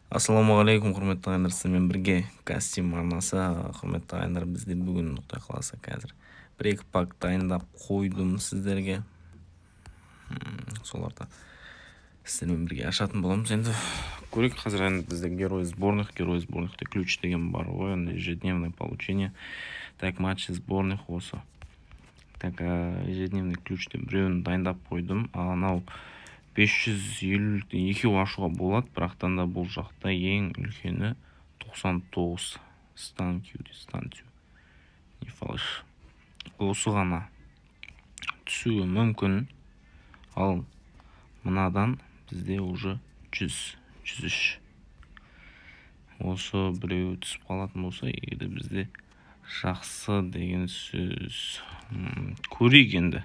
Ассалаумағалейкум, құрметті ағайындар, сіздермен бірге кастинг арнасы. Құрметті ағайындар, бізде бүгін Құдай қаласа қазір бір-екі пак дайындап қойдым сіздерге. Соларды сіздермен бірге ашатын боламыз. Енді көрейік, қазір енді бізде герой сборныхта ключ деген бар ғой, енді ежедневное получение. Так, матчи сборных осы. Так, ежедневный ключте біреуін дайындап қойдым. Анау 550 екеу ашуға болады, бірақтан да бұл жақта ең үлкені 99 станцию. Не фалш. Осы ғана түсуі мүмкін. Ал мынадан бізде уже 100-103. Осы біреу түсіп қалатын болса, егер бізде жақсы деген сөз. Көрейік енді.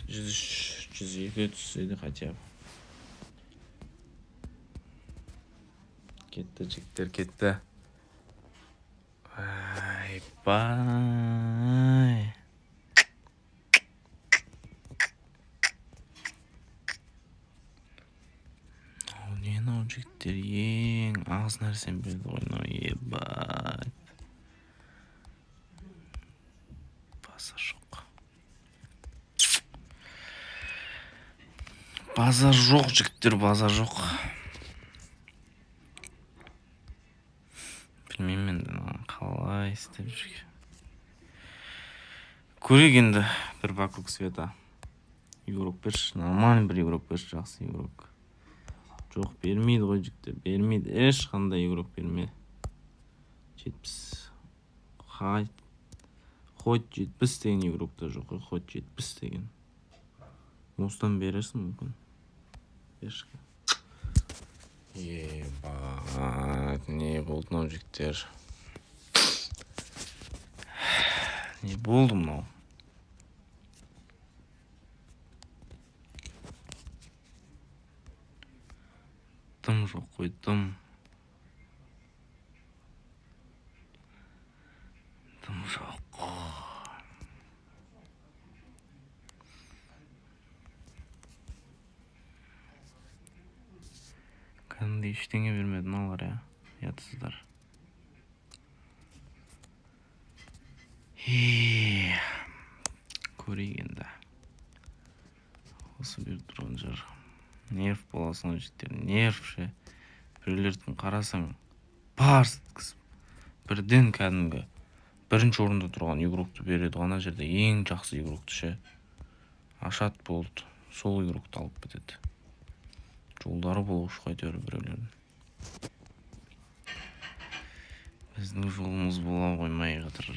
103-102 түседі хотя бы. Кетті, жігіттер, кетті. Айбай. Нені жігіттер, ең аз нәрсен берді ойнау, ебай. Базар жоқ, жігіттер, базар жоқ. Білмеймін енді қалай істеп жүрген. Көрейік енді бір вокруг света. Игрок берші, нормальный бір игрок берші, жақсы игрок. Жоқ, бермейді ғой жігіттер, бермейді. Ешқандай игрок бермейді. 70. Хоть 70 деген игрокта жоқ, хоть 70 деген. Осыдан бересің мүмкін. Ешкі. Ебать, не болды мынау жігіттер? Не болды мынау? Дым жоқ қой, дым. Дым жоқ. Кәдімгі ештеңе бермеді мыналар, ұятсыздар. Көрейік енді. Осы беріп тұрған жар. Нерв боласың жігіттер, нерв ше. Біреулердің қарасаң барс еткізіп, бірден кәдімгі бірінші орында тұрған игрокты береді. Ана жерде ең жақсы игрокты ше. Ашат болды, сол игрокты алып кетеді. Жолдары болушы қайтер біреулердің. Біздің жолымыз бола қоймай жатыр.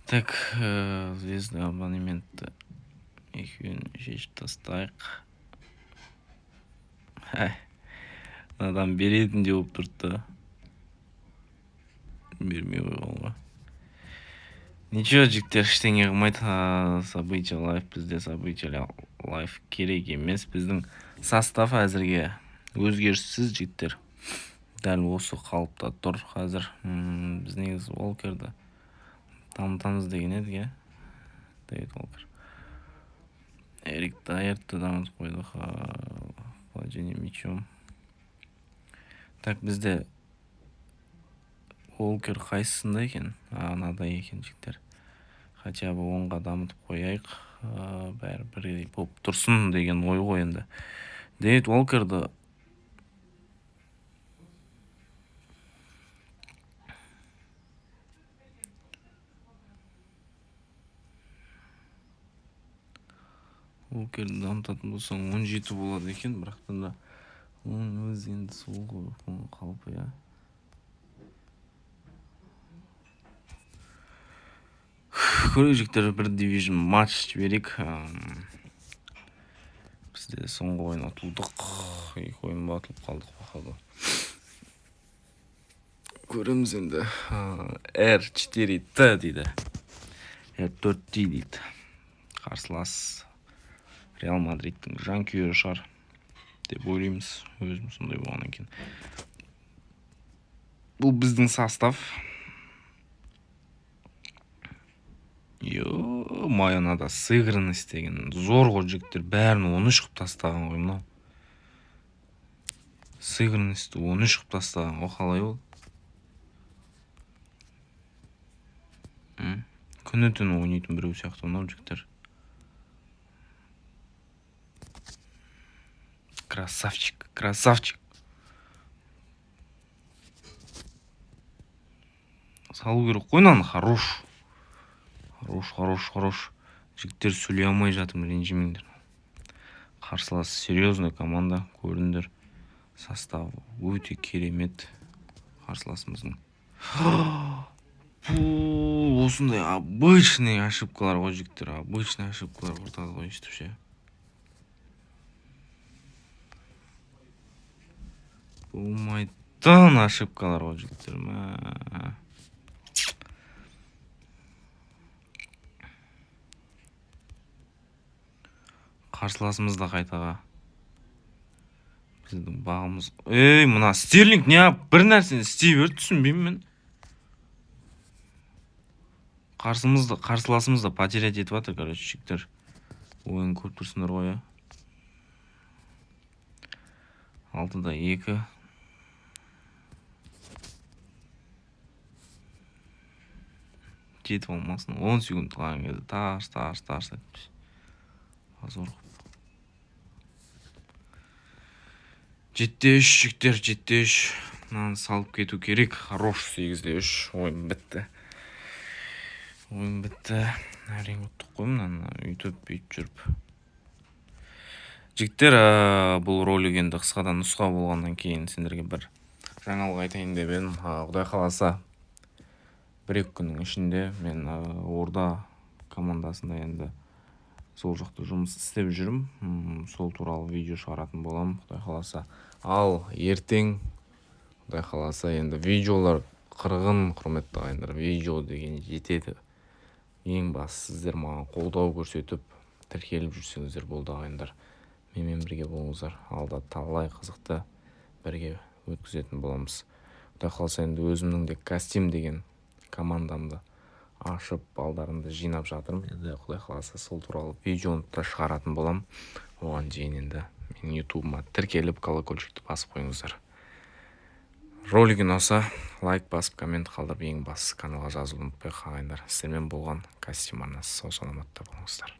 Так, звезды абонементті екеуін шешіп тастайық. Адам беретін де болып тұрды. Бермей қойған ғой. Ничего, жігіттер, ештеңе қылмайды. События лайф, бізде события лайф керек емес. Біздің состав әзірге өзгеріссіз жігіттер. Дәл осы қалыпта тұр қазір. Біз негізі Волкерді дамытамыз деген едік, Дэвид Волкер. Эрик Дайерді дамытып қойдық. Владение мячом. Так, бізде Волкер қайсысында екен? Анада екен жігіттер. Хотя бы 10-ға дамытып қойайық. Бәрі бірдей болып тұрсын деген ой ғой енді. Дэвид Волкерді дамытатын болсаң 17 болады екен, бірақтан да оның өзі енді сол ғой, қалпы, Көрейік жігіттер, бір дивизион матч жіберейік. Бізде соңғы ойын ұтылдық. 2 ойын батылып қалдық бақады. Көреміз енді. R4T дейді. R4T дейді. Қарсылас Реал Мадридтің жанкүйері шығар деп ойлаймыз. Өзім сондай болғаннан кейін. Бұл біздің состав. майонада сыгранность деген зор ғой жігіттер, бәрін 13 қылып тастаған ғой мынау. Сыгранностьті 13 қылып тастаған ғой, қалай ол? Күні түні ойнайтын біреу сияқты мынау жігіттер. Красавчик, красавчик. Салу керек қой мынаны, хорош. Хорош. Жігіттер сөйлей алмай жатырмын, ренжімеңдер. Қарсылас серьезный команда, көрдіңдер. Состав өте керемет қарсыласымыздың. Осындай обычный ошибкалар ғой жігіттер, обычный ошибкалар ортада ғой өйстіп ше. Болмайтын ошибкалар ғой жігіттер. Қарсыласымыз да қайтаға. Біздің бағымыз... мына Стерлинг не бір нәрсені істей берді, түсінбеймін мен. Қарсыласымыз да потерять етіп жатыр, короче, жігіттер. Ойын көріп тұрсыңдар ғой, 6-да 2. Жетіп алмасын. 10 секунд қалған кезде тарс етіппіз. Азор. 7-3 жігіттер, 7-3. Мынаны салып кету керек. Хорош, 8-3. Ойын бітті. Әрең ұттық қой мынаны, үйтіп жүріп. Жігіттер, бұл ролик енді қысқадан нұсқа болғаннан кейін сендерге бір жаңалық айтайын деп едім. Құдай қаласа 1-2 күннің ішінде мен Орда командасында енді сол жақта жұмыс істеп жүрмін. Сол туралы видео шығаратын болам, құдай қаласа. Ал ертең құдай қаласа енді видеолар қырғын, құрметті ағайындар. Видео деген жетеді. Ең басты сіздер маған қолдау көрсетіп, тіркеліп жүрсеңіздер болды ағайындар. Менімен бірге болыңыздар. Алда талай қызықты бірге өткізетін боламыз. Құдай қаласа енді өзімнің де костюм деген командамды ашып, балдарымды жинап жатырмын. Енді құдай қаласа сол туралы видеоны да шығаратын болам. Оған дейін енді менің ютубыма тіркеліп, колокольчикті басып қойыңыздар. Ролигі ұнаса, лайк басып, коммент қалдырып, ең бастысы каналға жазылуды ұмытпай ағайындар. Сіздермен болған костюм арнасы. Сау саламатта болыңыздар.